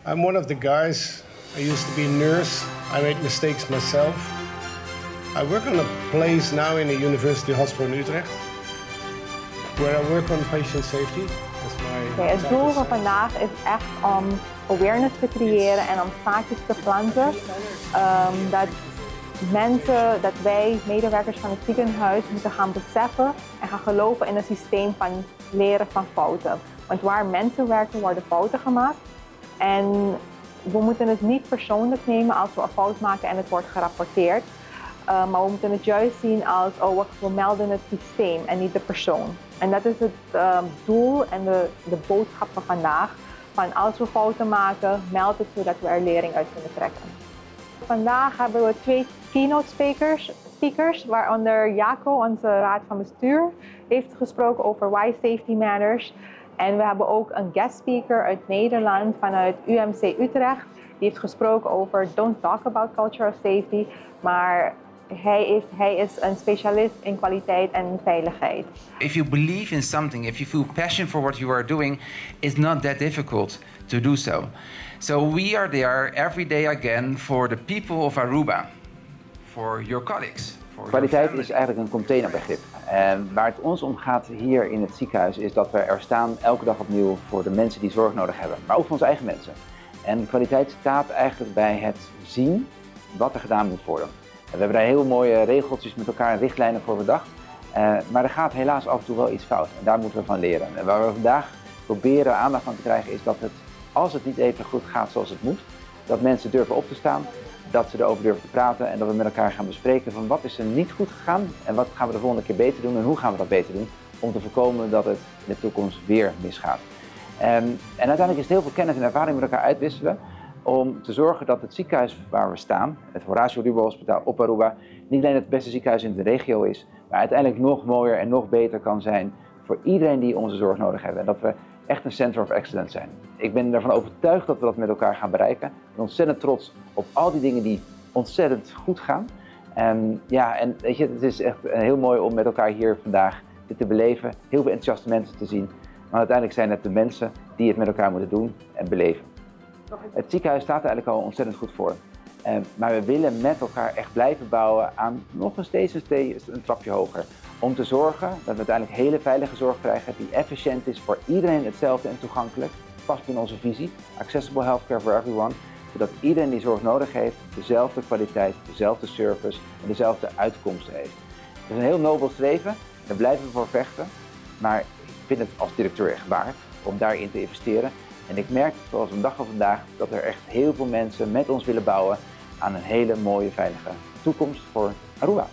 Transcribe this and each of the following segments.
I'm one of the guys. I used to be a nurse. I made mistakes myself. I work on a place now in the University Hospital in Utrecht, where I work on patient safety. Het doel van vandaag is echt om awareness te creëren en om zaadjes te planten. Dat wij, medewerkers van het ziekenhuis, moeten gaan beseffen en gaan geloven in een systeem van leren van fouten. Want waar mensen werken, worden fouten gemaakt. En we moeten het niet persoonlijk nemen als we een fout maken en het wordt gerapporteerd. Maar we moeten het juist zien als, we melden het systeem en niet de persoon. En dat is het doel en de boodschap van vandaag. Van als we fouten maken, meld het zodat we er lering uit kunnen trekken. Vandaag hebben we 2 keynote speakers, waaronder Jaco, onze raad van bestuur, heeft gesproken over Why Safety Matters. En we hebben ook een guest speaker uit Nederland vanuit UMC Utrecht. Die heeft gesproken over Don't Talk About Culture of Safety, maar hij is een specialist in kwaliteit en veiligheid. If you believe in something, if you feel passion for what you are doing, it's not that difficult to do so. So we are there every day again for the people of Aruba, for your colleagues. Kwaliteit is eigenlijk een containerbegrip. En waar het ons om gaat hier in het ziekenhuis is dat we er staan elke dag opnieuw voor de mensen die zorg nodig hebben, maar ook voor onze eigen mensen. En kwaliteit staat eigenlijk bij het zien wat er gedaan moet worden. En we hebben daar heel mooie regeltjes met elkaar en richtlijnen voor bedacht. Maar er gaat helaas af en toe wel iets fout en daar moeten we van leren. En waar we vandaag proberen aandacht van te krijgen is dat als het niet even goed gaat zoals het moet, dat mensen durven op te staan, dat ze erover durven te praten en dat we met elkaar gaan bespreken van wat is er niet goed gegaan en wat gaan we de volgende keer beter doen en hoe gaan we dat beter doen om te voorkomen dat het in de toekomst weer misgaat. En uiteindelijk is het heel veel kennis en ervaring met elkaar uitwisselen om te zorgen dat het ziekenhuis waar we staan, het Horacio Rubo Hospitaal op Aruba, niet alleen het beste ziekenhuis in de regio is, maar uiteindelijk nog mooier en nog beter kan zijn voor iedereen die onze zorg nodig heeft. En dat we echt een center of excellence zijn. Ik ben ervan overtuigd dat we dat met elkaar gaan bereiken. Ik ben ontzettend trots op al die dingen die ontzettend goed gaan. En weet je, het is echt heel mooi om met elkaar hier vandaag dit te beleven. Heel veel enthousiaste mensen te zien. Maar uiteindelijk zijn het de mensen die het met elkaar moeten doen en beleven. Het ziekenhuis staat er eigenlijk al ontzettend goed voor. Maar we willen met elkaar echt blijven bouwen aan nog steeds een trapje hoger. Om te zorgen dat we uiteindelijk hele veilige zorg krijgen die efficiënt is voor iedereen hetzelfde en toegankelijk. Past in onze visie, accessible healthcare for everyone. Zodat iedereen die zorg nodig heeft dezelfde kwaliteit, dezelfde service en dezelfde uitkomsten heeft. Het is een heel nobel streven, daar blijven we voor vechten. Maar ik vind het als directeur echt waard om daarin te investeren. En ik merk, zoals een dag van vandaag, dat er echt heel veel mensen met ons willen bouwen aan een hele mooie, veilige toekomst voor Aruba.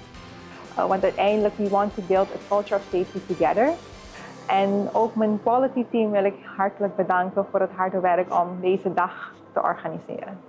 Want uiteindelijk, we want to build a culture of safety together. En ook mijn quality team wil ik hartelijk bedanken voor het harde werk om deze dag te organiseren.